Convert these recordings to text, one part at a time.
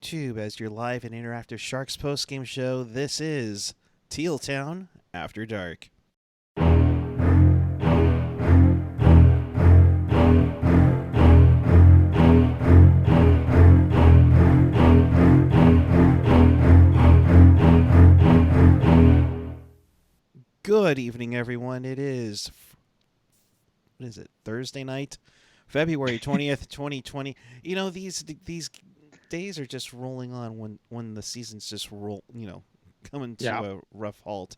YouTube as your live and interactive Sharks postgame show. This is Teal Town After Dark. Good evening, everyone. It is, what is it, Thursday night? February 20th, 2020. You know, these days are just rolling on when the season's just coming to a rough halt.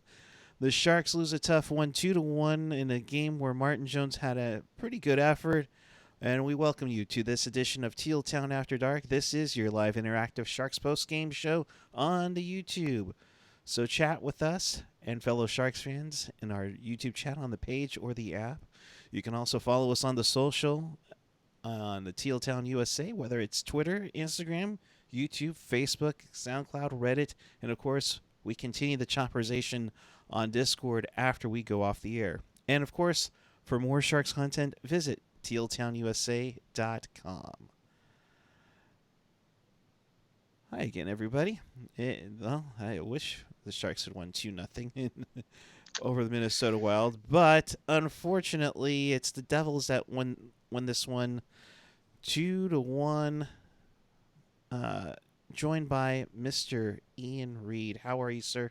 The Sharks lose a tough 1-2-1 in a game where Martin Jones had a pretty good effort. And we welcome you to this edition of Teal Town After Dark. This is your live interactive Sharks post-game show on the YouTube. So chat with us and fellow Sharks fans in our YouTube chat on the page or the app. You can also follow us on the social on the Teal Town USA, whether it's Twitter, Instagram, YouTube, Facebook, SoundCloud, Reddit, and of course, we continue the chopperization on Discord after we go off the air. And of course, for more Sharks content, visit tealtownusa.com. Hi again, everybody. I wish the Sharks had won 2-0 over the Minnesota Wild, but unfortunately, it's the Devils that won this one 2-1. Joined by Mr. Ian Reid. How are you, sir?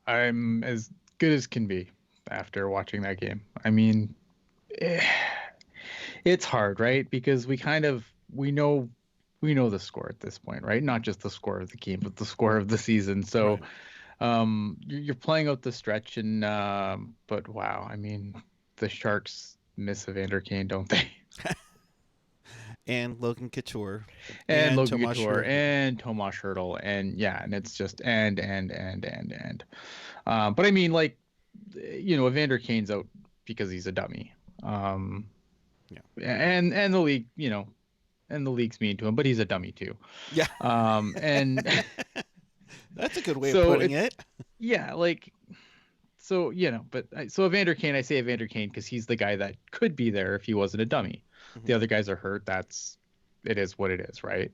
I'm as good as can be after watching that game. I mean, it's hard, right? Because we know the score at this point, right? Not just the score of the game, but the score of the season. So, right. You're playing out the stretch, and but wow, I mean, the Sharks miss Evander Kane, don't they? And Logan Couture. And Logan Couture and Tomas Hertl. And yeah, and it's just and. But I mean, like, Evander Kane's out because he's a dummy. Yeah. And the league, and the league's mean to him, but he's a dummy too. Yeah. And that's a good way of putting it. Yeah, like, so, so Evander Kane, I say Evander Kane because he's the guy that could be there if he wasn't a dummy. Mm-hmm. The other guys are hurt. It is what it is, right?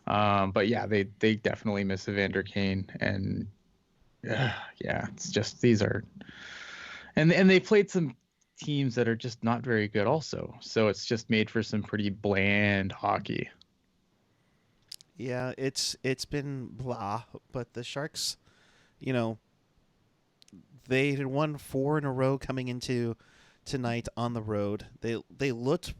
But yeah, they definitely miss Evander Kane, and yeah, it's just these are, and they played some teams that are just not very good also. So it's just made for some pretty bland hockey. Yeah, it's been blah, but the Sharks, they had won 4 in a row coming into tonight on the road. They looked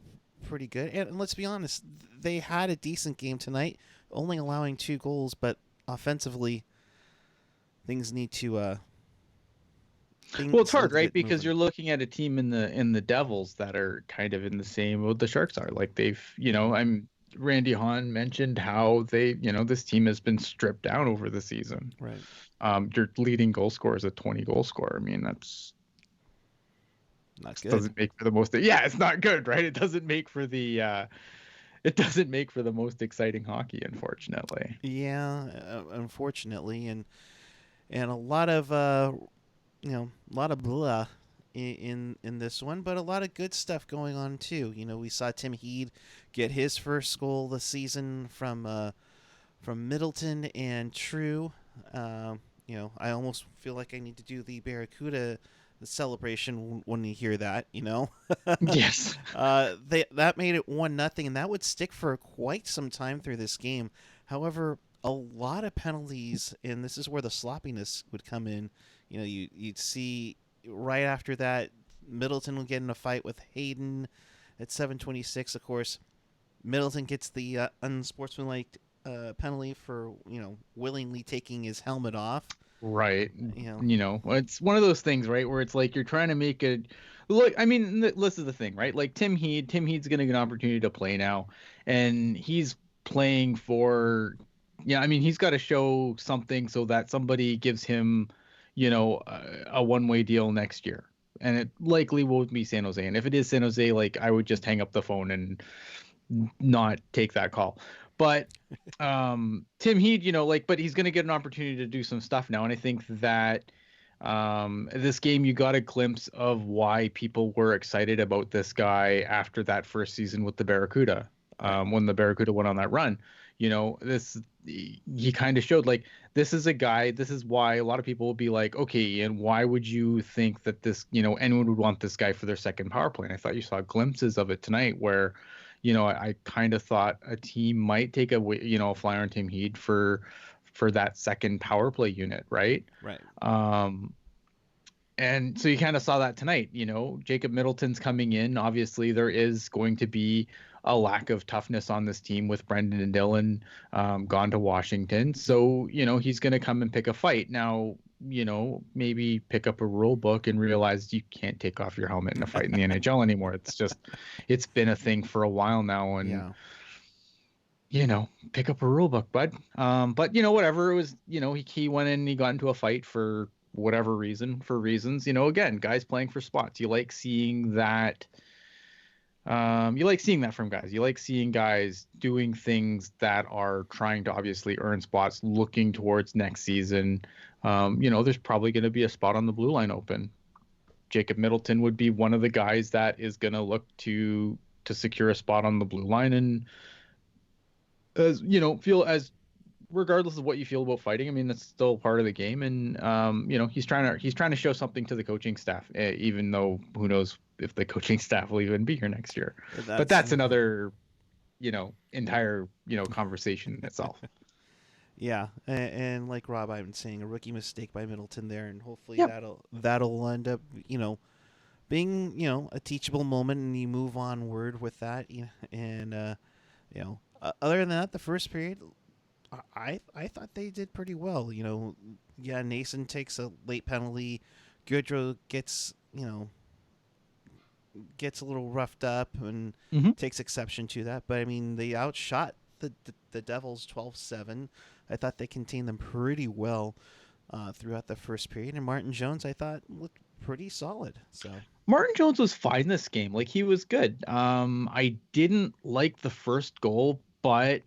pretty good, and let's be honest, they had a decent game tonight, only allowing 2 goals, but offensively, things need to. Well, it's hard, right? Because you're looking at a team in the Devils that are kind of in the same what the Sharks are. Like they've, Randy Hahn mentioned how they, this team has been stripped down over the season. Right. Your leading goal scorer is a 20-goal scorer. I mean, that's not good. Doesn't make for the most. Yeah, it's not good, right? It doesn't make for the. It doesn't make for the most exciting hockey, unfortunately. Yeah, unfortunately, and a lot of a lot of blah in this one, but a lot of good stuff going on too. We saw Tim Heed get his first goal this season from Middleton and True. I almost feel like I need to do the Barracuda celebration when you hear that. Yes. That made it 1-0, and that would stick for quite some time through this game. However, a lot of penalties, and this is where the sloppiness would come in. You'd see right after that, Middleton will get in a fight with Hayden at 7:26. Of course, Middleton gets the unsportsmanlike penalty for willingly taking his helmet off. Right. It's one of those things, right, where it's like you're trying to make it look. I mean, this is the thing, right? Like Tim Heed's going to get an opportunity to play now, and he's playing for. Yeah, I mean, he's got to show something so that somebody gives him, a one-way deal next year. And it likely won't be San Jose. And if it is San Jose, like, I would just hang up the phone and not take that call. But Tim Heed, but he's going to get an opportunity to do some stuff now. And I think that this game, you got a glimpse of why people were excited about this guy after that first season with the Barracuda, when the Barracuda went on that run. he kind of showed like this is a guy. This is why a lot of people will be like, okay, and why would you think that this, anyone would want this guy for their second power play? And I thought you saw glimpses of it tonight where, I kind of thought a team might take a flyer on Tim Heed for that second power play unit, right? Right. And so you kind of saw that tonight. Jacob Middleton's coming in. Obviously, there is going to be a lack of toughness on this team with Brendan and Dylan gone to Washington. So, he's going to come and pick a fight. Now, maybe pick up a rule book and realize you can't take off your helmet in a fight in the NHL anymore. It's been a thing for a while now. And, pick up a rule book, bud. But, whatever it was, he went in and he got into a fight for whatever reasons, again, guys playing for spots. You like seeing that. You like seeing that from guys. You like seeing guys doing things that are trying to obviously earn spots, looking towards next season. There's probably going to be a spot on the blue line open. Jacob Middleton would be one of the guys that is going to look to secure a spot on the blue line, and feel as regardless of what you feel about fighting, I mean, that's still part of the game. And, he's trying to show something to the coaching staff, even though who knows if the coaching staff will even be here next year. But that's another, entire, conversation in itself. Yeah. And like Rob, I've been saying, a rookie mistake by Middleton there. And hopefully that'll end up, being, a teachable moment, and you move onward with that. And, other than that, the first period, I thought they did pretty well. Nason takes a late penalty. Goodrow gets a little roughed up and takes exception to that. But I mean, they outshot the Devils 12-7. I thought they contained them pretty well throughout the first period. And Martin Jones, I thought, looked pretty solid. So Martin Jones was fine this game. Like, he was good. I didn't like the first goal, but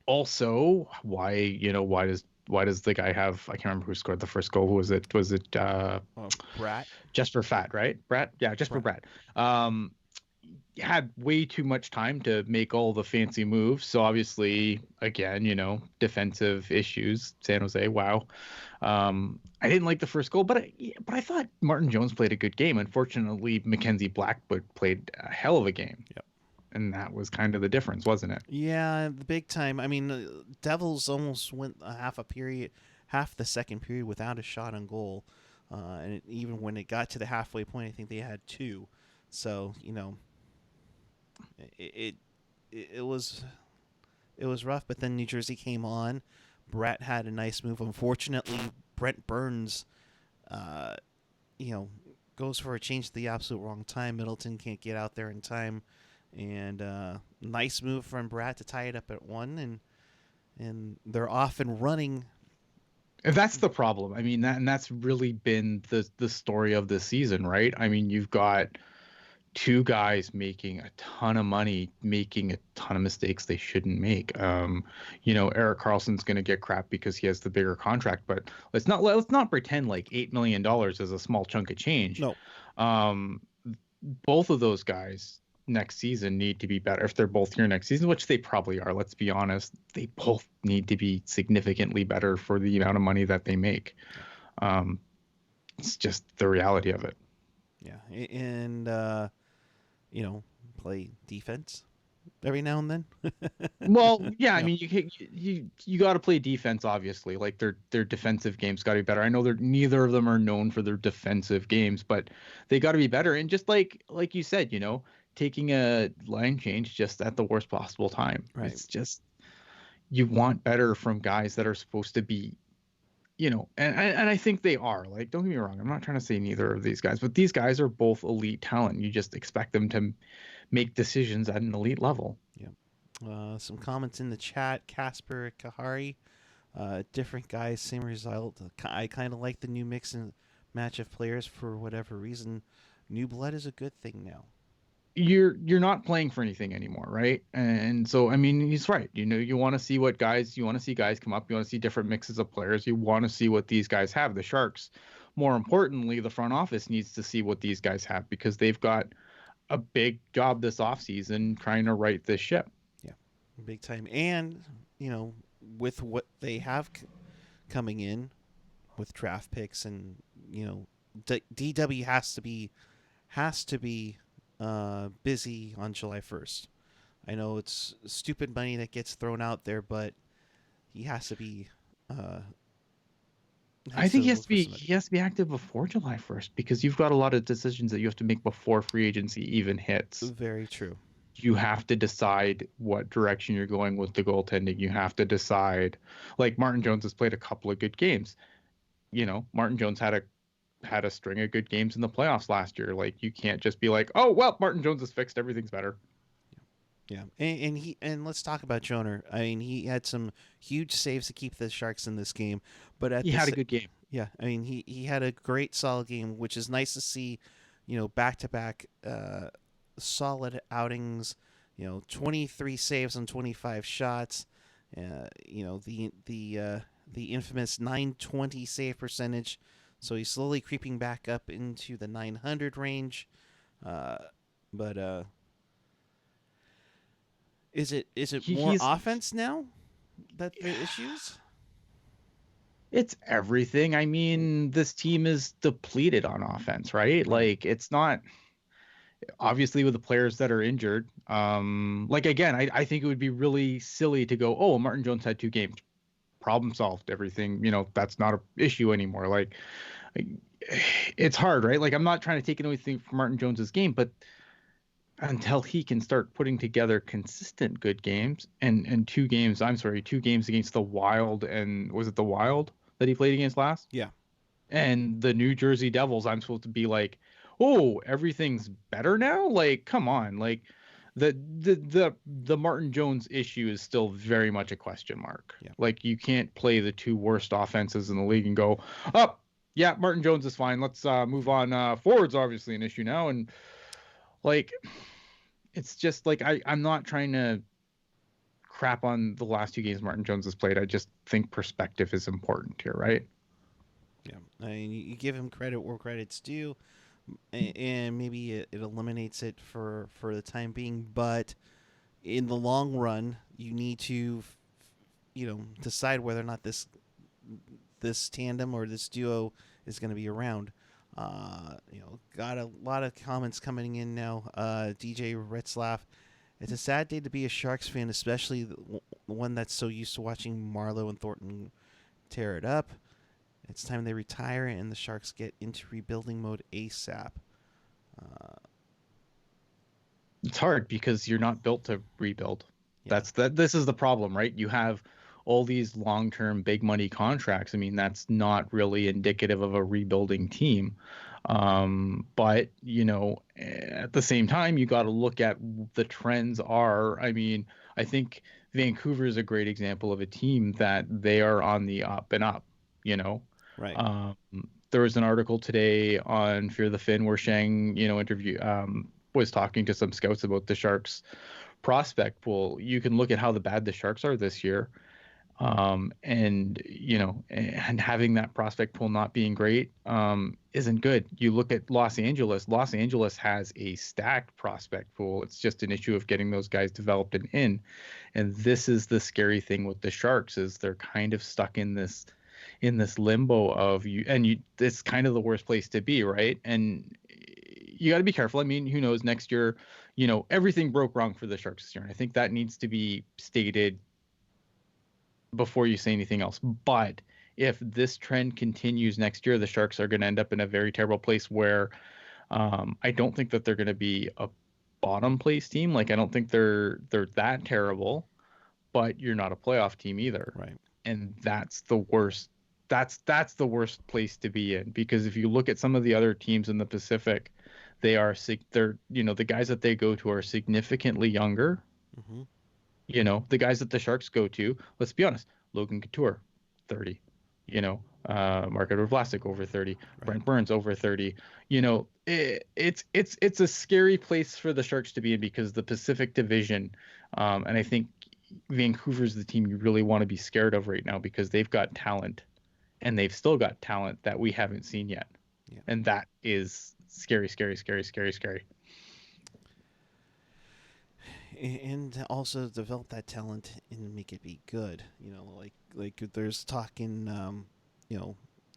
also, why does the guy have? I can't remember who scored the first goal. Who was it? Was it Bratt? Jesper Fat, right? Bratt? Yeah, Jesper Bratt. Had way too much time to make all the fancy moves. So obviously, again, defensive issues. San Jose, wow. I didn't like the first goal, but I thought Martin Jones played a good game. Unfortunately, Mackenzie Blackwood played a hell of a game. Yep. And that was kind of the difference, wasn't it? Yeah, the big time. I mean, Devils almost went half the second period without a shot on goal. And even when it got to the halfway point, I think they had two. So, it was rough. But then New Jersey came on. Bratt had a nice move. Unfortunately, Brent Burns, goes for a change at the absolute wrong time. Middleton can't get out there in time. And nice move from Bratt to tie it up at 1, and they're off and running. And that's the problem. I mean, that's really been the story of this season, right? I mean, you've got two guys making a ton of money, making a ton of mistakes they shouldn't make. Erik Karlsson's going to get crap because he has the bigger contract, but let's not pretend like $8 million is a small chunk of change. No. Both of those guys next season need to be better. If they're both here next season, which they probably are, let's be honest, they both need to be significantly better for the amount of money that they make. It's just the reality of it. Yeah, and play defense every now and then. Well, yeah, I mean, you got to play defense, obviously. Like, their defensive games got to be better. I know neither of them are known for their defensive games, but they got to be better. And just like you said, taking a line change just at the worst possible time. Right. It's just, you want better from guys that are supposed to be, and I think they are. Like, don't get me wrong, I'm not trying to say neither of these guys, but these guys are both elite talent. You just expect them to make decisions at an elite level. Yeah. Some comments in the chat. Casper Kahari, different guys, same result. I kind of like the new mix and match of players for whatever reason. New blood is a good thing now. You're not playing for anything anymore, right? And so, I mean, he's right. You want to see guys come up. You want to see different mixes of players. You want to see what these guys have. The Sharks, more importantly, the front office needs to see what these guys have, because they've got a big job this offseason trying to right this ship. Yeah, big time. And with what they have coming in with draft picks, and DW has to be busy on July 1st. I know it's stupid money that gets thrown out there, but he has to be I has think to look for some. he has to be active before July 1st because you've got a lot of decisions that you have to make before free agency even hits. Very true. You have to decide what direction you're going with the goaltending. You have to decide. Like Martin Jones has played a couple of good games. Martin Jones had a string of good games in the playoffs last year. Like you can't just be like, oh well, Martin Jones is fixed, everything's better. Yeah, and let's talk about Joner. I mean, he had some huge saves to keep the Sharks in this game, but He had a good game. yeah, I mean, he had a great solid game, which is nice to see. Back to back solid outings. 23 saves on 25 shots. The infamous 920 save percentage. So he's slowly creeping back up into the 900 range. But is it more He's offense now that the issues? It's everything. I mean, this team is depleted on offense, right? Like it's not obviously with the players that are injured. Like again, I think it would be really silly to go, oh, Martin Jones had 2 games. Problem solved. Everything, that's not an issue anymore. Like it's hard, right? Like I'm not trying to take anything from Martin Jones's game, but until he can start putting together consistent good games and 2 games, I'm sorry, 2 games against the Wild, and was it the Wild that he played against last? Yeah. And the New Jersey Devils, I'm supposed to be like, oh, everything's better now? Like, come on. Like the Martin Jones issue is still very much a question mark. Yeah. Like you can't play the 2 worst offenses in the league and go, oh, yeah, Martin Jones is fine. Let's move on. Forward's obviously an issue now. And like it's just like I'm not trying to crap on the last 2 games Martin Jones has played. I just think perspective is important here, right? Yeah. I mean, you give him credit where credit's due, and maybe it eliminates it for the time being. But in the long run, you need to, decide whether or not this tandem or this duo is going to be around. Got a lot of comments coming in now. DJ Retzlaff. It's a sad day to be a Sharks fan, especially the one that's so used to watching Marleau and Thornton tear it up. It's time they retire and the Sharks get into rebuilding mode ASAP. It's hard because you're not built to rebuild. Yeah. This is the problem, right? You have all these long-term big money contracts. I mean, that's not really indicative of a rebuilding team. But at the same time, you got to look at the trends are. I mean, I think Vancouver is a great example of a team that they are on the up and up. Right. There was an article today on Fear the Fin where Shang, was talking to some scouts about the Sharks prospect pool. You can look at how bad the Sharks are this year. And having that prospect pool not being great isn't good. You look at Los Angeles. Los Angeles has a stacked prospect pool. It's just an issue of getting those guys developed and in. And this is the scary thing with the Sharks is they're kind of stuck in this limbo of it's kind of the worst place to be, right? And you got to be careful. I mean, who knows, next year, everything broke wrong for the Sharks this year. And I think that needs to be stated before you say anything else. But if this trend continues next year, the Sharks are going to end up in a very terrible place where I don't think that they're going to be a bottom place team. Like, I don't think they're that terrible, but you're not a playoff team either. Right. And that's the worst. That's the worst place to be in, because if you look at some of the other teams in the Pacific, they're the guys that they go to are significantly younger. Mm-hmm. The guys that the Sharks go to, let's be honest, Logan Couture, 30. Mark-Edward Vlasic over 30. Right. Brent Burns over 30. It's a scary place for the Sharks to be in because the Pacific Division, and I think Vancouver's the team you really want to be scared of right now because they've got talent, and they've still got talent that we haven't seen yet. Yeah. And that is scary, scary, scary, scary, scary. and also develop that talent and make it be good. Like there's talking,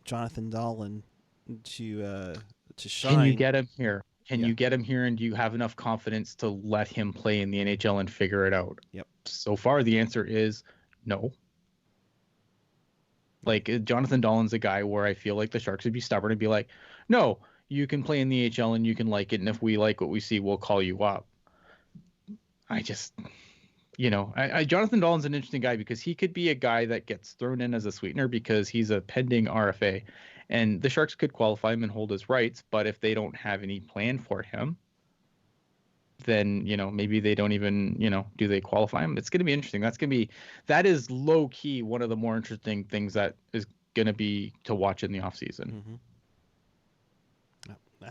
Jonathan Dolan to Can you shine. get him here? Can Yeah. you get him here? And do you have enough confidence to let him play in the NHL and figure it out? Yep. So far, the answer is no. Like Jonathan Dolan's a guy where I feel like the Sharks would be stubborn and be like, no, you can play in the AHL and you can like it. And if we like what we see, we'll call you up. I just, Jonathan Dolan's an interesting guy because he could be a guy that gets thrown in as a sweetener because he's a pending RFA, and the Sharks could qualify him and hold his rights. But if they don't have any plan for him, then maybe they don't even do they qualify him? It's going to be interesting. That is low key one of the more interesting things that is going to be to watch in the off season.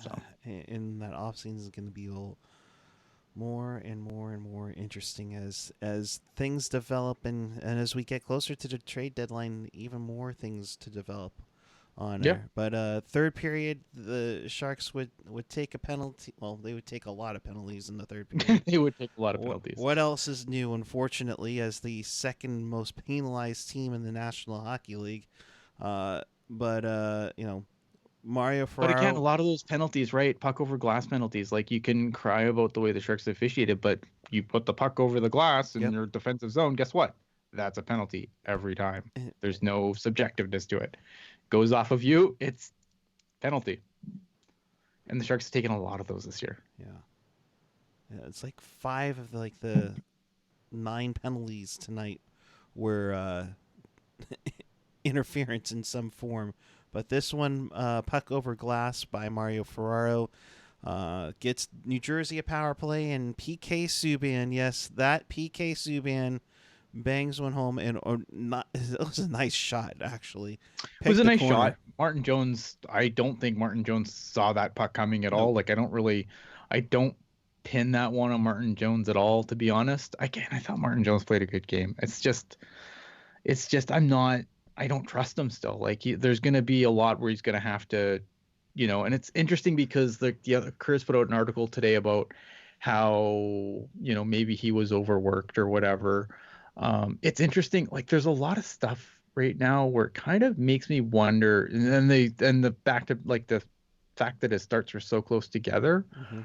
So. And that off season is going to be a little more and more and more interesting as things develop, and as we get closer to the trade deadline, even more things to develop on there. But third period, the Sharks would take a penalty. Well, they would take a lot of penalties in the third period. They would take a lot of penalties. What else is new? Unfortunately, as the second most penalized team in the National Hockey League, Mario Ferraro. But again, a lot of those penalties, right? Puck over glass penalties. Like, you can cry about the way the Sharks officiated, but you put the puck over the glass in your defensive zone, guess what? That's a penalty every time. There's no subjectiveness to it. Goes off of you, it's penalty. And the Sharks have taken a lot of those this year. Yeah, it's like 5 of the 9 penalties tonight were interference in some form. But this one, puck over glass by Mario Ferraro, gets New Jersey a power play, and PK Subban, yes, that PK Subban bangs one home, and it was a nice shot, actually. It was a nice shot. Martin Jones, I don't think Martin Jones saw that puck coming at all. Like, I don't pin that one on Martin Jones at all, to be honest. Again, I thought Martin Jones played a good game. It's just I don't trust him still. Like, there's going to be a lot where he's going to have to, and it's interesting because the other Kuhre put out an article today about how, maybe he was overworked or whatever. It's interesting. Like, there's a lot of stuff right now where it kind of makes me wonder. And then the fact that his starts were so close together. Mm-hmm.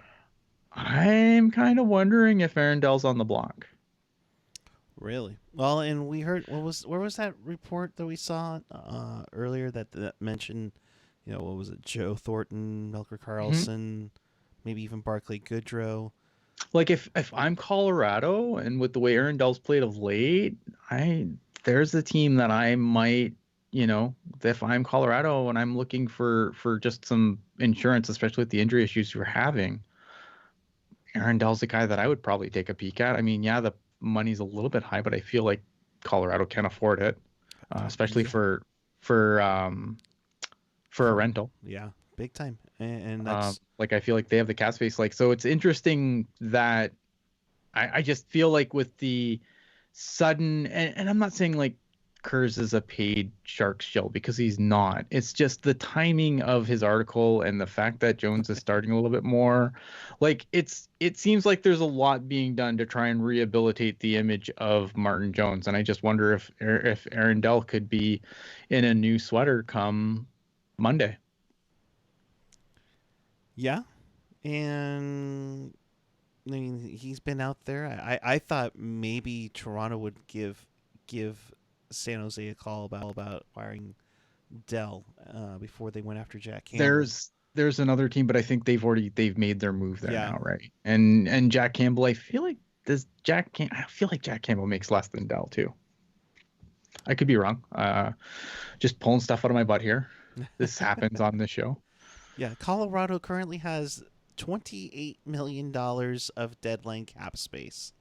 I'm kind of wondering if Aaron Dell's on the block. Really? Well, and we heard where was that report that we saw earlier that mentioned, what was it, Joe Thornton, Melker Karlsson, maybe even Barclay Goodrow. Like, if I'm Colorado and with the way Aaron Dell's played of late, there's a team that I might, if I'm Colorado and I'm looking for just some insurance, especially with the injury issues you're having, Aaron Dell's the guy that I would probably take a peek at. I mean, yeah, the money's a little bit high, but I feel like Colorado can afford it, especially for a rental. Yeah, big time. And that's I feel like they have the cap space. Like, so it's interesting that I just feel like with the sudden, and I'm not saying like Kuhre is a paid Sharks shill, because he's not. It's just the timing of his article and the fact that Jones is starting a little bit more. Like, it seems like there's a lot being done to try and rehabilitate the image of Martin Jones, and I just wonder if Aaron Dell could be in a new sweater come Monday. Yeah, and I mean, he's been out there. I thought maybe Toronto would give San Jose a call about acquiring Dell before they went after Jack Campbell. There's another team, but I think they've made their move there now, right? And Jack Campbell, I feel like Jack Campbell makes less than Dell too. I could be wrong. Just pulling stuff out of my butt here. This happens on this show. Yeah, Colorado currently has $28 million of deadline cap space.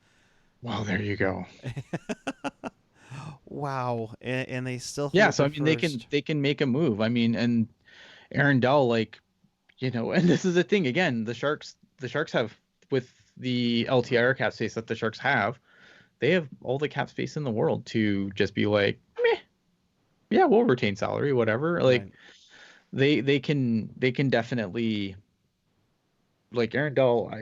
Well, there you go. Wow, and they still so I mean they can make a move. I mean, and Aaron Dell, like, and this is the thing again. The Sharks have, with the LTIR cap space that the Sharks have, they have all the cap space in the world to just be like, meh, yeah, we'll retain salary, whatever. Like, right. They can definitely like Aaron Dell,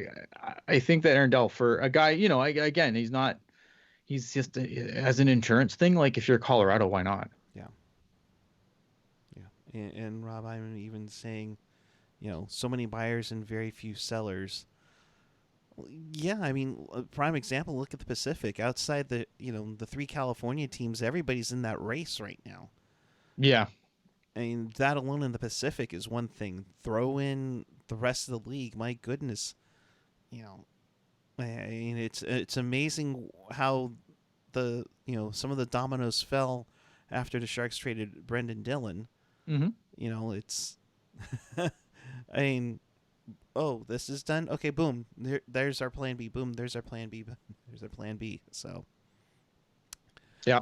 I think that Aaron Dell, for a guy, again, he's just as an insurance thing. Like if you're Colorado, why not? Yeah. Yeah. And Rob, I'm even saying, so many buyers and very few sellers. Yeah, I mean, a prime example, look at the Pacific. Outside the three California teams, everybody's in that race right now. Yeah. I mean, that alone in the Pacific is one thing. Throw in the rest of the league, my goodness. You know, I mean, it's amazing how some of the dominoes fell after the Sharks traded Brendan Dillon. Mm-hmm. It's I mean, oh, this is done. Okay, boom. There's our plan B. Boom, there's our plan B. There's our plan B. So, yeah.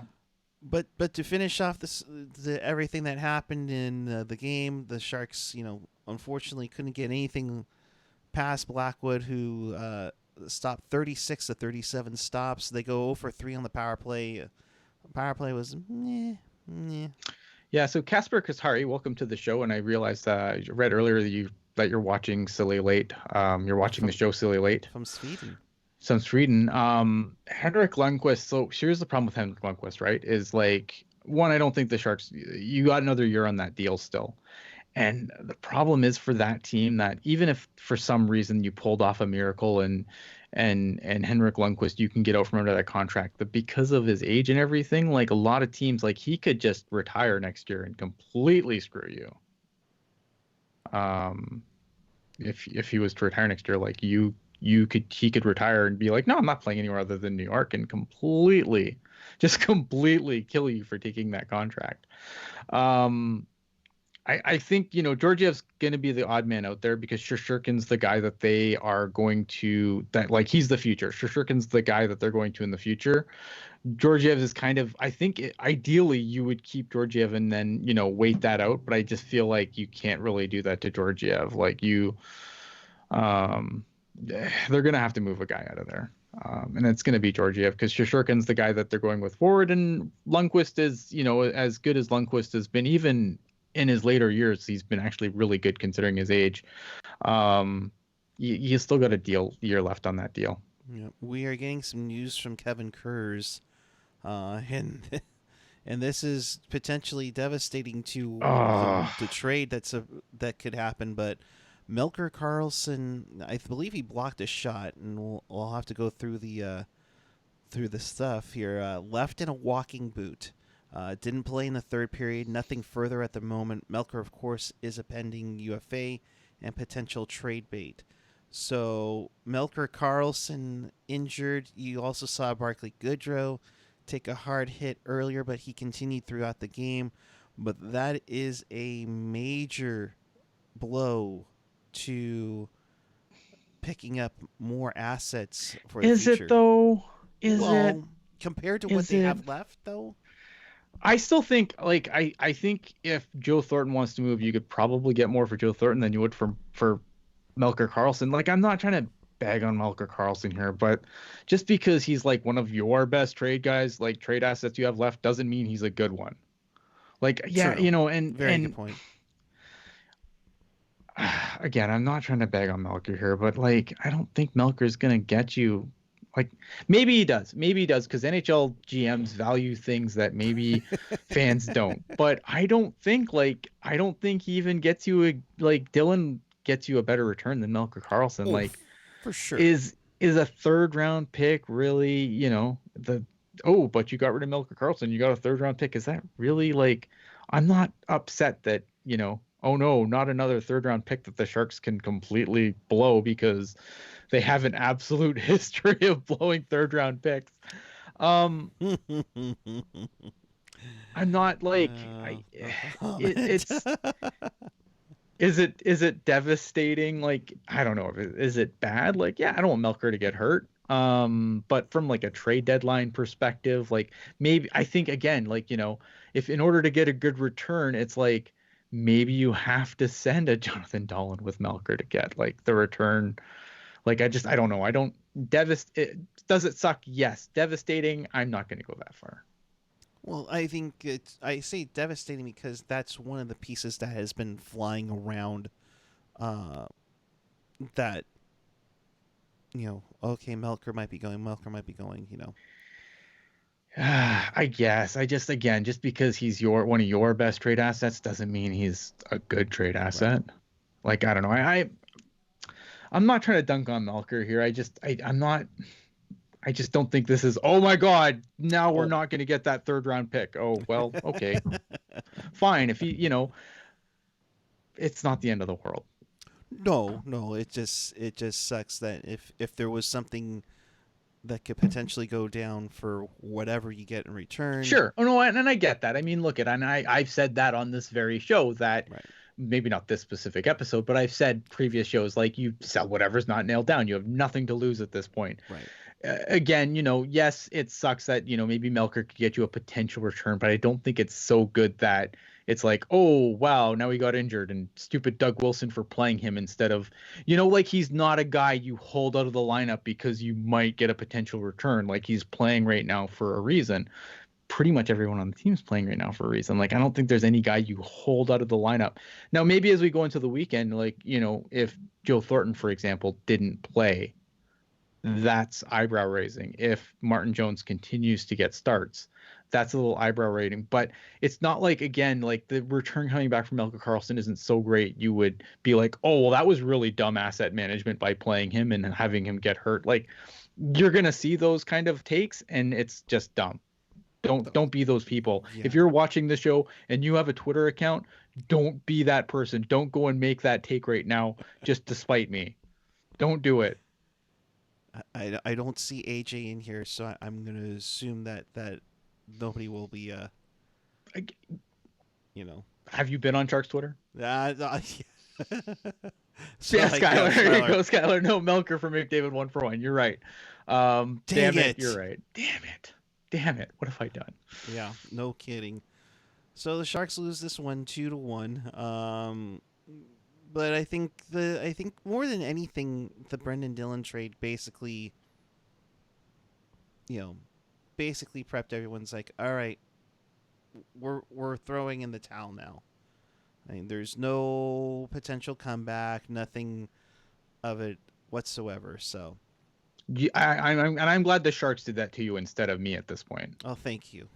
But to finish off everything that happened in the game, the Sharks, unfortunately couldn't get anything past Blackwood, who stopped 36 to 37 stops. They go 0 for 3 on the power play. Power play was meh. Yeah, so Kasper Kasperi, welcome to the show. And I realized I read earlier that you're watching Silly Late. You're watching the show Silly Late from Sweden. Some Sweden. Henrik Lundqvist. So here's the problem with Henrik Lundqvist, right? Is like, one, I don't think the Sharks. You got another year on that deal still, and the problem is for that team that even if for some reason you pulled off a miracle and Henrik Lundqvist, you can get out from under that contract, but because of his age and everything, like a lot of teams, like he could just retire next year and completely screw you. If he was to retire next year, like he could retire and be like, no, I'm not playing anywhere other than New York, and completely kill you for taking that contract. I think, Georgiev's going to be the odd man out there because Shesterkin's the guy that they are going to, that like he's the future. Shesterkin's the guy that they're going to in the future. Georgiev is kind of, I think ideally you would keep Georgiev and then, wait that out. But I just feel like you can't really do that to Georgiev. Like they're going to have to move a guy out of there. And it's going to be Georgiev because Shesterkin's the guy that they're going with forward. And Lundqvist is, as good as Lundqvist has been, even in his later years, he's been actually really good considering his age. You still got a year left on that deal. Yeah, we are getting some news from Kevin Kurz, and this is potentially devastating to the trade that could happen. But Melker Karlsson, I believe he blocked a shot, and we'll have to go through the stuff here. Left in a walking boot. Didn't play in the third period. Nothing further at the moment. Melker, of course, is a pending UFA and potential trade bait. So Melker Karlsson injured. You also saw Barclay Goodrow take a hard hit earlier, but he continued throughout the game. But that is a major blow to picking up more assets for the future. Is it though? Is it compared to what they have left though? I still think, like, I think if Joe Thornton wants to move, you could probably get more for Joe Thornton than you would for Melker Karlsson. Like, I'm not trying to bag on Melker Karlsson here, but just because he's like one of your best trade guys, like trade assets you have left, doesn't mean he's a good one. Like, yeah, True. Very good point. Again, I'm not trying to bag on Melker here, but like, I don't think Melker's gonna get you. Like, maybe he does because NHL GMs value things that maybe fans don't. But I don't think he even gets you Dylan gets you a better return than Melker Karlsson. For sure. Is a third round pick really, but you got rid of Melker Karlsson, you got a third round pick. Is that really I'm not upset that, oh no, not another third round pick that the Sharks can completely blow because they have an absolute history of blowing third round picks. I'm not it's is it devastating? I don't know. Is it bad? Yeah, I don't want Melker to get hurt. But from a trade deadline perspective, maybe I think again, if in order to get a good return, it's maybe you have to send a Jonathan Dahlen with Melker to get the return. I don't know. Does it suck? Yes. Devastating? I'm not going to go that far. Well, I think I say devastating because that's one of the pieces that has been flying around that okay, Melker might be going, I guess. Just because he's one of your best trade assets doesn't mean he's a good trade Right. asset. Like, I don't know. I'm not trying to dunk on Melker here. I'm not. I just don't think this is. Oh my God! Now we're Oh. not going to get that third round pick. Oh well, okay, fine. If it's not the end of the world. No, it just sucks that if there was something that could potentially go down for whatever you get in return. Sure. Oh no, and I get that. I mean, look at, and I've said that on this very show that Right. maybe not this specific episode, but I've said previous shows like you sell whatever's not nailed down. You have nothing to lose at this point. Right. Again, yes, it sucks that maybe Melker could get you a potential return, but I don't think it's so good that it's like, oh wow, now he got injured and stupid Doug Wilson for playing him instead of, like he's not a guy you hold out of the lineup because you might get a potential return. Like he's playing right now for a reason. Pretty much everyone on the team is playing right now for a reason. Like I don't think there's any guy you hold out of the lineup. Now maybe as we go into the weekend, like if Joe Thornton, for example, didn't play, that's eyebrow raising. If Martin Jones continues to get starts, that's a little eyebrow raising. But it's not like, again, like the return coming back from Melker Karlsson isn't so great you would be like, oh well, that was really dumb asset management by playing him and having him get hurt. Like you're gonna see those kind of takes and it's just dumb. Don't be those people. Yeah. If you're watching the show and you have a Twitter account, don't be that person. Don't go and make that take right now just to spite me. Don't do it. I don't see AJ in here, so I'm going to assume that nobody will be Have you been on Sharks Twitter? Yeah. Yeah, Skylar. There you go, Skylar. No, Melker for McDavid 1-for-1. You're right. Damn it. You're right. Damn it. What have I done? Yeah, no kidding. So the Sharks lose this one 2-1. But I think more than anything, the Brendan Dillon trade basically prepped everyone's like, all right, we're throwing in the towel now. I mean, there's no potential comeback, nothing of it whatsoever. So, yeah, I'm glad the Sharks did that to you instead of me at this point. Oh, thank you.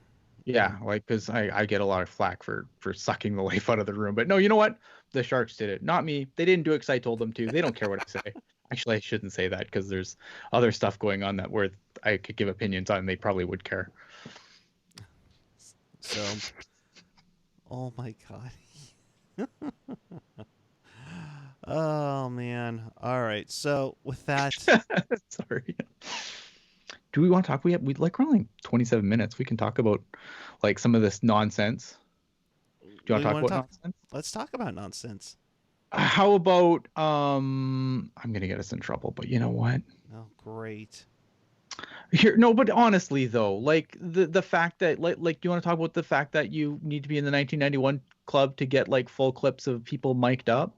Yeah, like because I get a lot of flack for sucking the life out of the room, but no, you know what? The Sharks did it, not me. They didn't do it because I told them to. They don't care what I say. Actually, I shouldn't say that because there's other stuff going on that where I could give opinions on, and they probably would care. So, oh my God. Oh man. All right. So with that, sorry. Do we want to talk? We're only 27 minutes. We can talk about like some of this nonsense. Do you want to talk about nonsense? Let's talk about nonsense. How about I'm gonna get us in trouble, but you know what? Oh, great. Here, no, but honestly though, like the fact that like you want to talk about the fact that you need to be in the 1991 club to get like full clips of people mic'd up.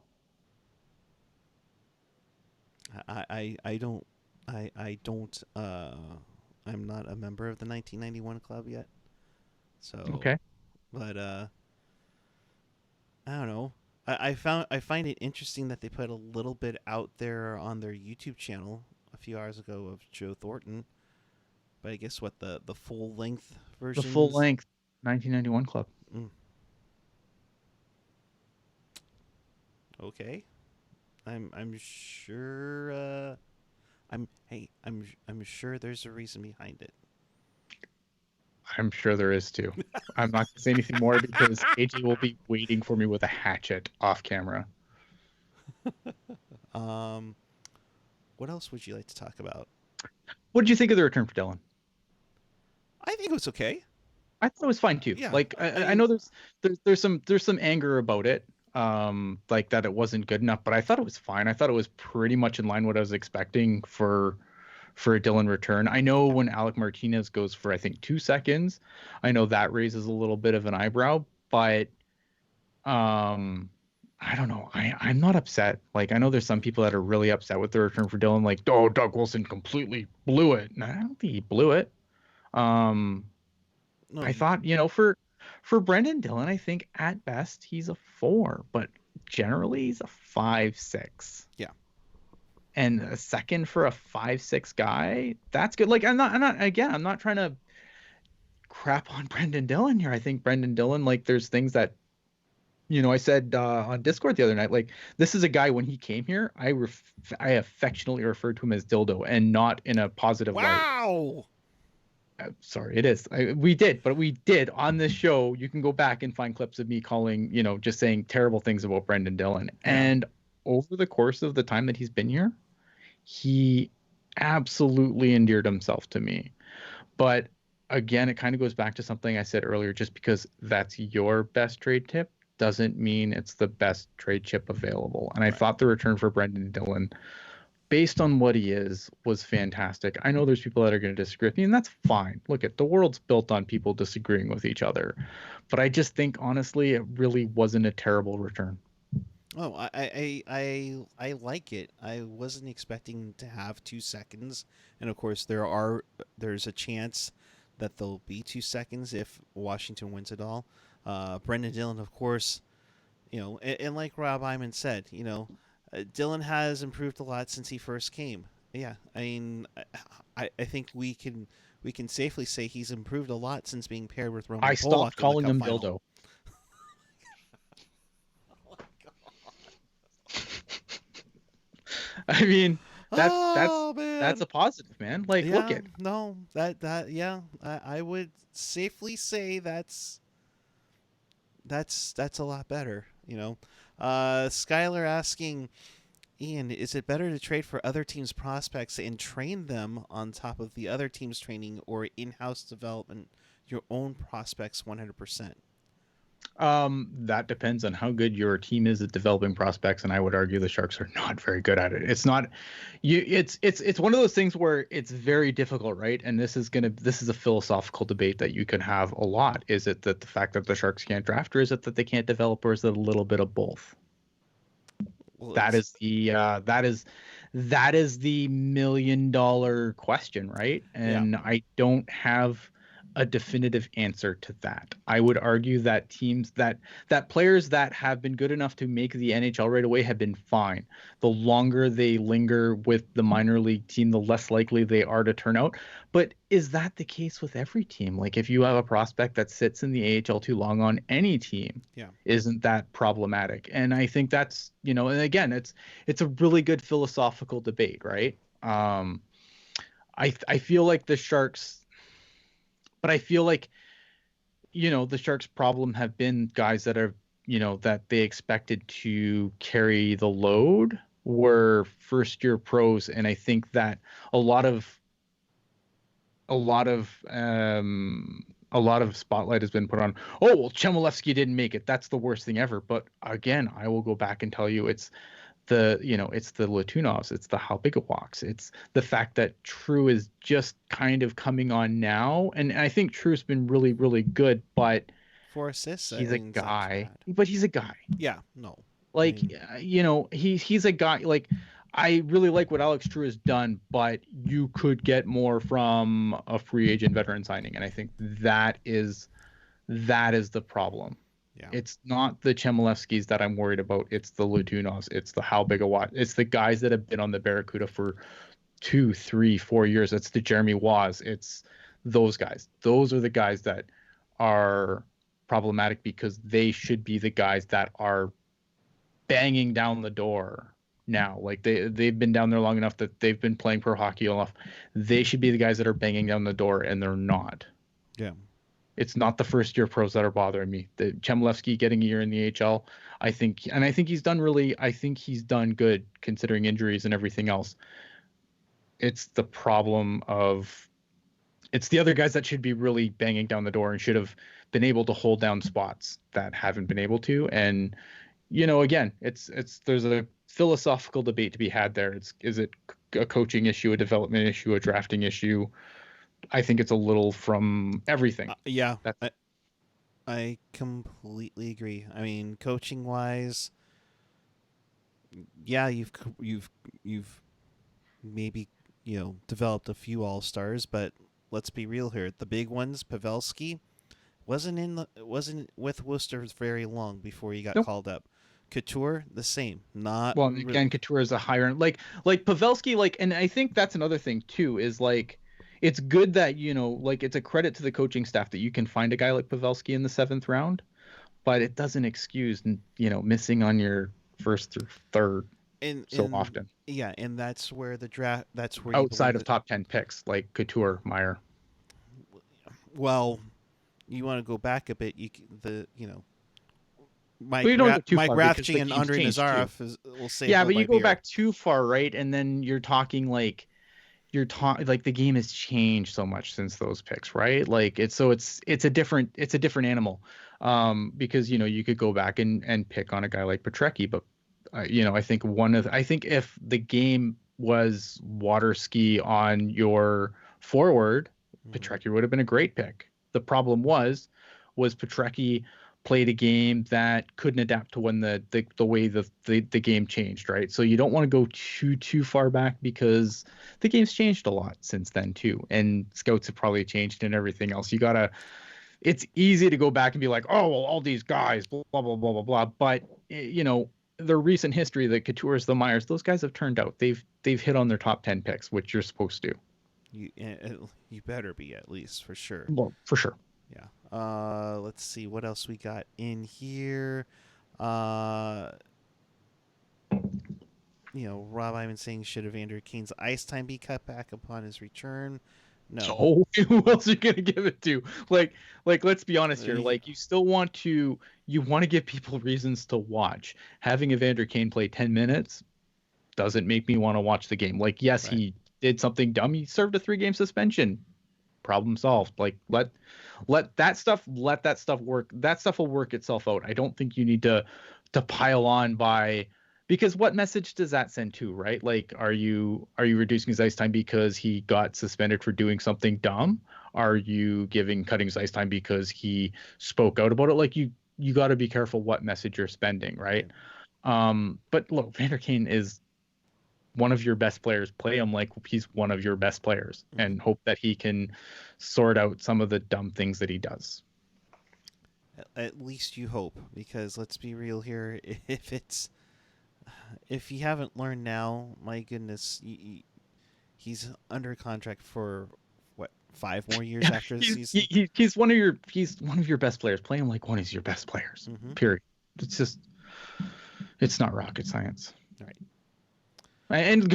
I don't I'm not a member of the 1991 club yet. So okay. But I don't know. I find it interesting that they put a little bit out there on their YouTube channel a few hours ago of Joe Thornton. But I guess what the full length version. The full length 1991 club. Okay. I'm sure I'm sure there's a reason behind it. I'm sure there is too. I'm not gonna say anything more because AJ will be waiting for me with a hatchet off camera. What else would you like to talk about? What did you think of the return for Dillon? I think it was okay. I thought it was fine too. Yeah, like I know there's some anger about it, like that it wasn't good enough, but I thought it was fine. I thought it was pretty much in line what I was expecting for a Dillon return. I know when Alec Martinez goes for I think 2 seconds, I know that raises a little bit of an eyebrow, but I don't know. I'm not upset. Like I know there's some people that are really upset with the return for Dillon, like, oh, Doug Wilson completely blew it. And I don't think he blew it. No. I thought, for Brendan Dillon, I think at best he's a 4, but generally he's a 5-6. Yeah. and a second for a 5'6" guy, that's good. Like, I'm not trying to crap on Brendan Dillon here. I think Brendan Dillon, like, there's things that, I said on Discord the other night, like, this is a guy, when he came here, I affectionately referred to him as Dildo, and not in a positive light. Wow. Sorry, it is. We did on this show. You can go back and find clips of me calling, just saying terrible things about Brendan Dillon. Yeah. And over the course of the time that he's been here, he absolutely endeared himself to me. But again, it kind of goes back to something I said earlier. Just because that's your best trade tip doesn't mean it's the best trade chip available. And I thought the return for Brendan Dillon, based on what he is, was fantastic. I know there's people that are going to disagree with me, and that's fine. Look, the world's built on people disagreeing with each other. But I just think, honestly, it really wasn't a terrible return. Oh, I like it. I wasn't expecting to have 2 seconds, and of course there's a chance that there'll be 2 seconds if Washington wins it all. Brendan Dillon, of course, and like Rob Iman said, Dillon has improved a lot since he first came. Yeah, I mean, I think we can safely say he's improved a lot since being paired with Roman Polak. I stopped calling him Dildo. I mean, that's a positive, man. Like, yeah, look at no, yeah, I would safely say that's a lot better. Skylar asking, Ian, is it better to trade for other teams' prospects and train them on top of the other team's training, or in-house development your own prospects 100%? That depends on how good your team is at developing prospects, and I would argue the Sharks are not very good at it. It's not it's one of those things where it's very difficult, right? And this is a philosophical debate that you can have a lot. Is it that the fact that the Sharks can't draft, or is it that they can't develop, or is it a little bit of both? Well, that is the $1 million question, right? And yeah. I don't have a definitive answer to that. I would argue that teams that players that have been good enough to make the NHL right away have been fine. The longer they linger with the minor league team, the less likely they are to turn out. But is that the case with every team? Like, if you have a prospect that sits in the AHL too long on any team, isn't that problematic? And I think that's, and again, it's a really good philosophical debate, right? I feel like the Sharks. But I feel like, the Sharks' problem have been guys that are, that they expected to carry the load were first-year pros, and I think that a lot of spotlight has been put on. Oh, well, Chmelevski didn't make it. That's the worst thing ever. But again, I will go back and tell you, it's the Latunovs, it's the Halbigawaks, it's the fact that True is just kind of coming on now, and I think True's been really, really good, but 4 assists. He's a guy, but he's a guy. Yeah, no, like he's a guy. Like, I really like what Alex True has done, but you could get more from a free agent veteran signing, and I think that is the problem. Yeah. It's not the Chmelevskis that I'm worried about. It's the Latunovs. It's the Halbigawat. It's the guys that have been on the Barracuda for 2, 3, 4 years. It's the Jeremy Waz. It's those guys. Those are the guys that are problematic, because they should be the guys that are banging down the door now. Like, they've been down there long enough that they've been playing pro hockey enough. They should be the guys that are banging down the door, and they're not. Yeah. It's not the first-year pros that are bothering me. The Chmelevski getting a year in the AHL, I think he's done good considering injuries and everything else. It's the problem of, it's the other guys that should be really banging down the door and should have been able to hold down spots that haven't been able to. And, again, there's a philosophical debate to be had there. Is it a coaching issue, a development issue, a drafting issue? I think it's a little from everything. Yeah, I completely agree. I mean, coaching wise, yeah, you've maybe developed a few all-stars, but let's be real here. The big ones, Pavelski, wasn't with Worcester very long before he got called up. Couture, the same. Not Well, again, Couture is a higher like Pavelski, like, and I think that's another thing too, is like it's good that, like it's a credit to the coaching staff that you can find a guy like Pavelski in the 7th round, but it doesn't excuse, missing on your first through third so often. Yeah, and that's where the draft. That's where Outside of top 10 picks like Couture, Meyer. Well, you want to go back a bit. Mike Rathje and Andre Nazarov will say. Yeah, but you go back too far, right? And then you're talking like the game has changed so much since those picks, right? Like it's a different animal. Because you could go back and pick on a guy like Petrecki, but I think if the game was water ski on your forward, Petrecki would have been a great pick. The problem was Petrecki played a game that couldn't adapt to when the way the game changed, right? So you don't want to go too far back, because the game's changed a lot since then too, and scouts have probably changed and everything else. It's easy to go back and be like, oh, well, all these guys, blah, blah, blah, blah, blah. But, the recent history, the Coutures, the Meyers, those guys have turned out. They've hit on their top 10 picks, which you're supposed to. You better be, at least, for sure. Well, for sure. Yeah. Let's see what else we got in here. Rob Iman saying, should Evander Kane's ice time be cut back upon his return? No. Who else are you gonna give it to? Like, let's be honest here. Like, you still want to give people reasons to watch. Having Evander Kane play 10 minutes doesn't make me want to watch the game. Like, yes, right. He did something dumb. He served a 3-game suspension. Problem solved. Like, let that stuff work. That stuff will work itself out. I don't think you need to pile on because what message does that send to, right? Like, are you reducing his ice time because he got suspended for doing something dumb? Are you cutting his ice time because he spoke out about it? Like, you got to be careful what message you're spending, right? But look, Evander Kane is one of your best players. Play him like he's one of your best players, and hope that he can sort out some of the dumb things that he does. At least you hope, because let's be real here. If you haven't learned now, my goodness, he's under contract for what, 5 more years after the season. He's one of your best players. Play him like one of your best players. Period. It's not rocket science. All right. And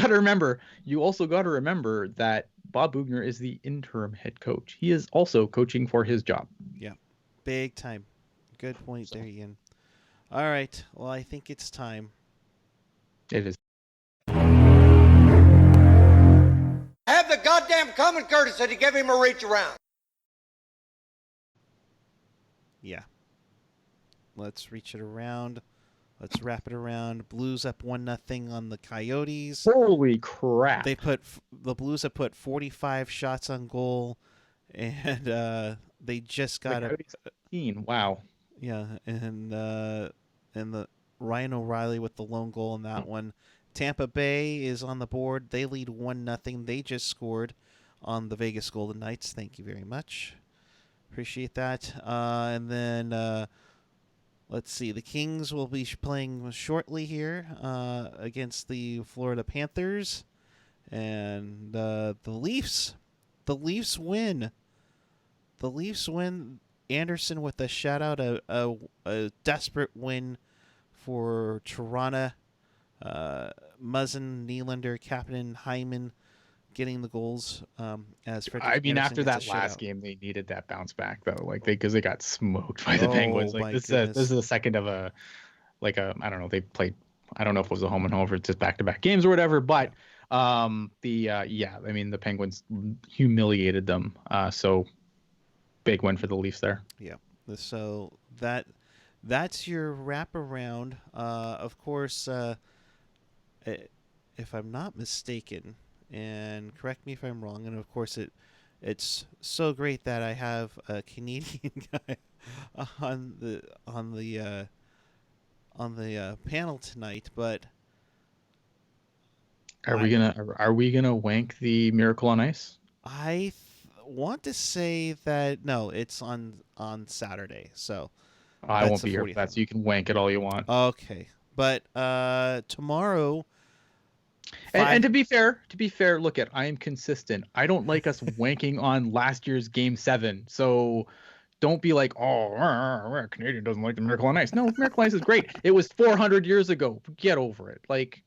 you also got to remember that Bob Boughner is the interim head coach. He is also coaching for his job. Yeah, big time. Good point there, Ian. All right. Well, I think it's time. It is. Have the goddamn common courtesy to give him a reach around. Yeah. Let's reach it around. Let's wrap it around. Blues up 1-0 on the Coyotes. Holy crap! The Blues have put 45 shots on goal, and they just got a 15. Wow. Yeah, and the Ryan O'Reilly with the lone goal in that one. Tampa Bay is on the board. They lead 1-0. They just scored on the Vegas Golden Knights. Thank you very much. Appreciate that. And then let's see. The Kings will be playing shortly here against the Florida Panthers. And the Leafs. The Leafs win. The Leafs win. Anderson with a shutout, a desperate win for Toronto. Muzzin, Nylander, Kapanen, Hyman getting the goals. After that last game, they needed that bounce back though, because they got smoked by the Penguins. Like, this is the second of I don't know. They played. I don't know if it was a home and home or just back-to-back games or whatever. But the Penguins humiliated them. So big win for the Leafs there. Yeah. So that's your wraparound. Of course, if I'm not mistaken, and correct me if I'm wrong, and of course it's so great that I have a Canadian guy on the panel tonight. But are we gonna wank the Miracle on Ice? I want to say that no, it's on Saturday. So I won't be here for that, so you can wank it all you want. Okay, But tomorrow. And to be fair, look I am consistent. I don't like us wanking on last year's Game 7. So don't be like, oh, Canadian doesn't like the Miracle on Ice. No, Miracle on Ice is great. It was 400 years ago. Get over it. Like,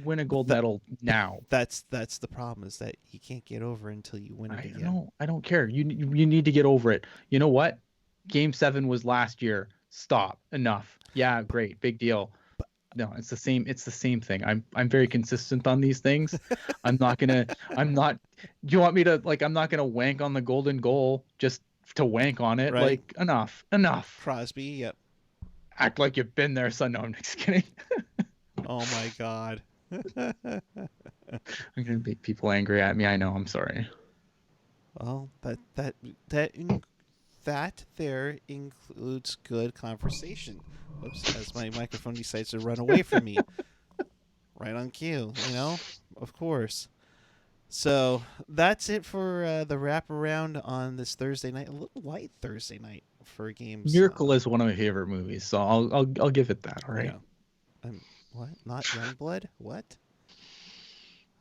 win a gold medal now. That's the problem, is that you can't get over it until you win it again. No, I don't care. You need to get over it. You know what? Game 7 was last year. Stop. Enough. Yeah, great. Big deal. No, it's the same thing. I'm very consistent on these things. I'm not do you want me to, like, I'm not gonna wank on the golden goal just to wank on it. Right. Like, enough. Crosby, yep. Act like you've been there, son. No, I'm just kidding. Oh my God. I'm gonna make people angry at me. I know, I'm sorry. Well, that there includes good conversation. Oops, as my microphone decides to run away from me. Right on cue, of course. So that's it for the wraparound on this Thursday night. A little light Thursday night for games. Miracle is one of my favorite movies, so I'll give it that. All right. What? Not Youngblood? What?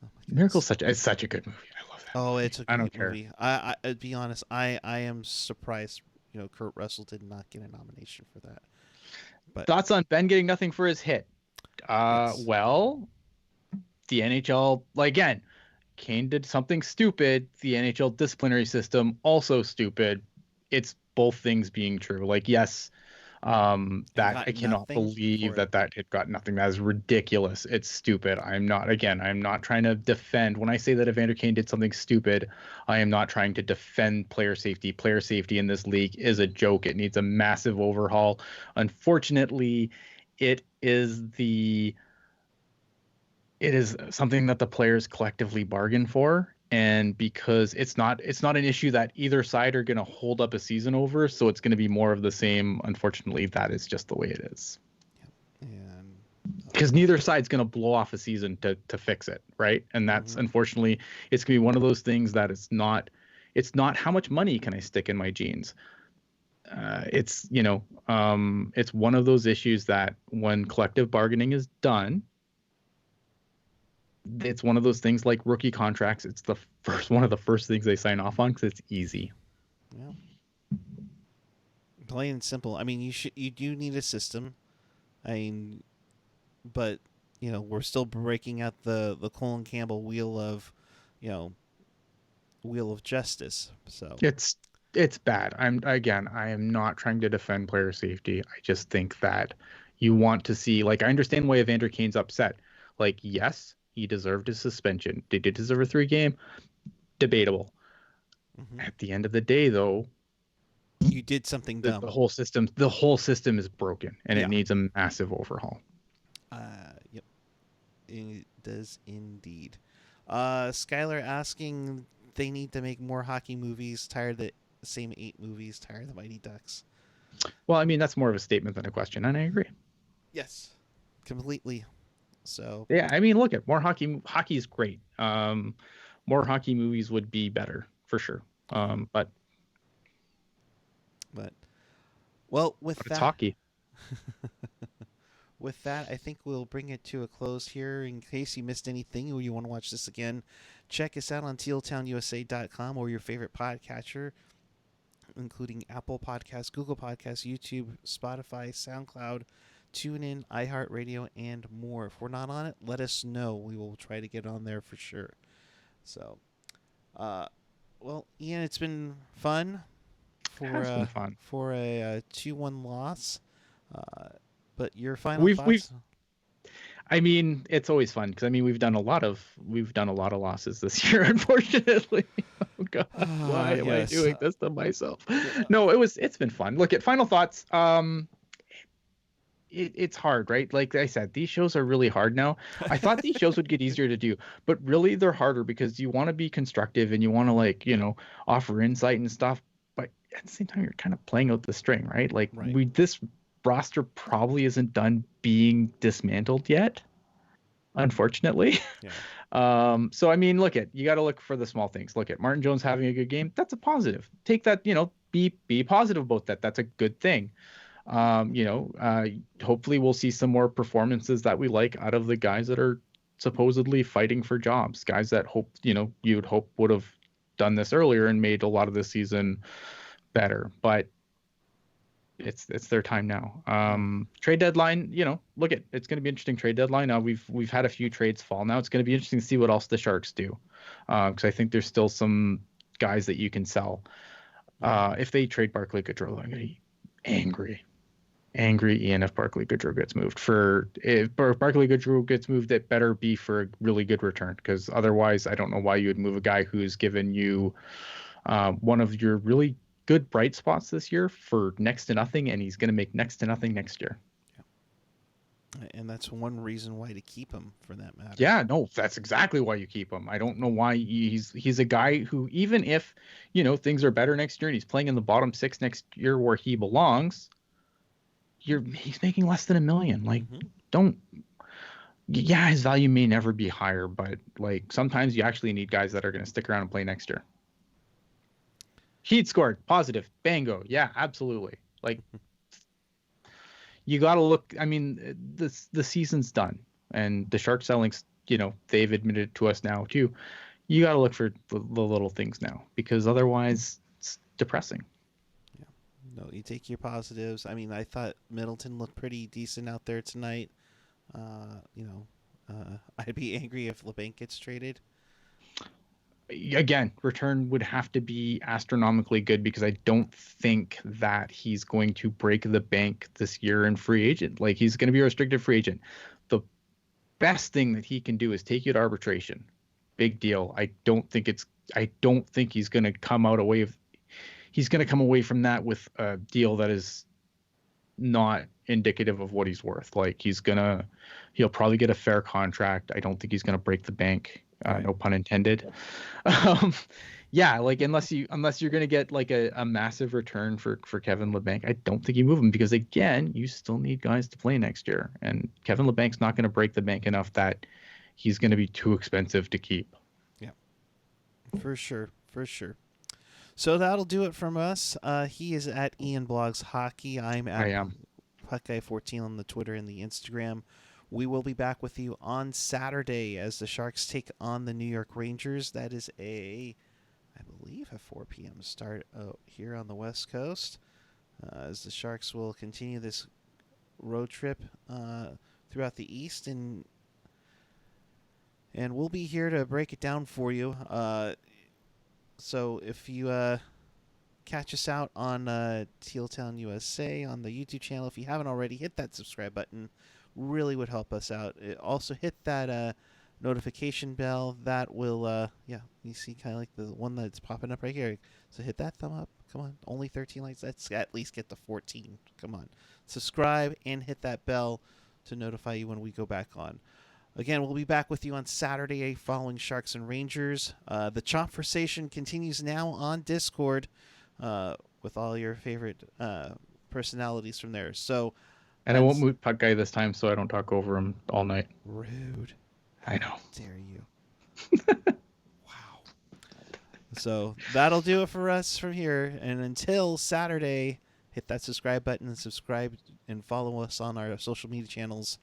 Oh, Miracle's such a good movie. I love that. Oh, movie. It's a great movie. I to be honest, I am surprised. Kurt Russell did not get a nomination for that. But thoughts on Ben getting nothing for his hit? Yes. Well, the NHL, again, Kane did something stupid. The NHL disciplinary system also stupid. It's both things being true. Yes, that I cannot believe that hit got nothing. That is ridiculous. It's stupid. I'm not trying to defend. When I say that Evander Kane did something stupid, I am not trying to defend player safety. Player safety in this league is a joke. It needs a massive overhaul. Unfortunately, it is something that the players collectively bargain for. And because it's not an issue that either side are going to hold up a season over, so it's going to be more of the same. Unfortunately, that is just the way it is. And because neither side's going to blow off a season to fix it, right? And that's unfortunately, it's going to be one of those things that it's not how much money can I stick in my jeans. It's one of those issues that when collective bargaining is done, it's one of those things like rookie contracts. It's one of the first things they sign off on because it's easy. Yeah. Plain and simple. I mean, you do need a system. But we're still breaking out the Colin Campbell wheel of justice. So it's bad. I am not trying to defend player safety. I just think that you want to see, I understand why Evander Kane's upset. Yes, he deserved a suspension. Did he deserve a 3-game? Debatable. At the end of the day, though, you did something dumb. The whole system is broken, and it needs a massive overhaul. Yep, it does indeed. Skylar asking, they need to make more hockey movies. Tired of the same 8 movies. Tired of the Mighty Ducks. Well, I mean, that's more of a statement than a question, and I agree. Yes, completely. So yeah, I mean, look at more hockey. Hockey is great. More hockey movies would be better for sure. But well, with that, it's hockey. With that, I think we'll bring it to a close here. In case you missed anything or you want to watch this again, check us out on tealtownusa.com or your favorite podcatcher, including Apple Podcasts, Google Podcasts, YouTube, Spotify, SoundCloud, TuneIn, iHeartRadio, and more. If we're not on it, let us know. We will try to get on there for sure. So, well, Ian, it's been fun for a 2-1 loss. But your final thoughts? I mean, it's always fun because we've done a lot of losses this year, unfortunately. Oh God, why am I doing this to myself? No, it's been fun. Look at final thoughts. It's hard, right? Like I said, these shows are really hard now. I thought these shows would get easier to do, but really they're harder because you want to be constructive and you want to offer insight and stuff. But at the same time, you're kind of playing out the string, right? This roster probably isn't done being dismantled yet, unfortunately. Yeah. So I mean, you got to look for the small things. Look at Martin Jones having a good game. That's a positive. Take that, be positive about that. That's a good thing. Hopefully we'll see some more performances that we like out of the guys that are supposedly fighting for jobs, guys that you would hope would have done this earlier and made a lot of the season better, but it's their time now. Trade deadline, it's going to be interesting trade deadline. Now we've had a few trades fall. Now it's going to be interesting to see what else the Sharks do, because I think there's still some guys that you can sell. If they trade Barclay Goodrow, I'm going to be angry, Ian, if Barclay Goodrow gets moved. If Barclay Goodrow gets moved, it better be for a really good return, because otherwise I don't know why you would move a guy who's given you one of your really good bright spots this year for next to nothing, and he's going to make next to nothing next year. Yeah. And that's one reason why to keep him, for that matter. Yeah, no, that's exactly why you keep him. I don't know why he's a guy who, even if, things are better next year and he's playing in the bottom six next year where he belongs, he's making less than $1 million. Like, his value may never be higher, but like sometimes you actually need guys that are going to stick around and play next year. Heat scored, positive, bango. Yeah, absolutely. Like, you got to look. I mean, the season's done, and the Sharks selling, they've admitted to us now too. You got to look for the little things now, because otherwise it's depressing. Yeah. No, you take your positives. I mean, I thought Middleton looked pretty decent out there tonight. I'd be angry if LeBanc gets traded. Again, return would have to be astronomically good, because I don't think that he's going to break the bank this year in free agent. Like, he's going to be a restricted free agent. The best thing that he can do is take you to arbitration. Big deal. I don't think he's going to come away from that with a deal that is not indicative of what he's worth. Like, he'll probably get a fair contract. I don't think he's going to break the bank. No pun intended. Like, unless you're going to get like a massive return for Kevin Labanc, I don't think you move him, because again, you still need guys to play next year, and Kevin Labanc's not going to break the bank enough that he's going to be too expensive to keep. Yeah, for sure. So that'll do it from us. He is at Ian Blogs Hockey. I am Puckguy14 on the Twitter and the Instagram. We will be back with you on Saturday as the Sharks take on the New York Rangers. That is I believe, a 4 p.m. start here on the West Coast, as the Sharks will continue this road trip throughout the East, and we'll be here to break it down for you. So if you catch us out on Teal Town USA on the YouTube channel, if you haven't already, hit that subscribe button. Really would help us out. Also hit that notification bell. That will you see kind of like the one that's popping up right here. So hit that thumb up. Come on, only 13 likes. Let's at least get to 14. Come on, subscribe and hit that bell to notify you when we go back on. Again, we'll be back with you on Saturday following Sharks and Rangers. The Chopversation continues now on Discord with all your favorite personalities from there. So. And I won't mute Puck Guy this time, so I don't talk over him all night. Rude. I know. How dare you? Wow. So that'll do it for us from here. And until Saturday, hit that subscribe button and subscribe and follow us on our social media channels.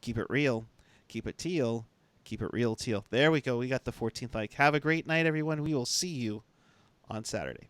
Keep it real. Keep it teal. Keep it real teal. There we go. We got the 14th like. Have a great night, everyone. We will see you on Saturday.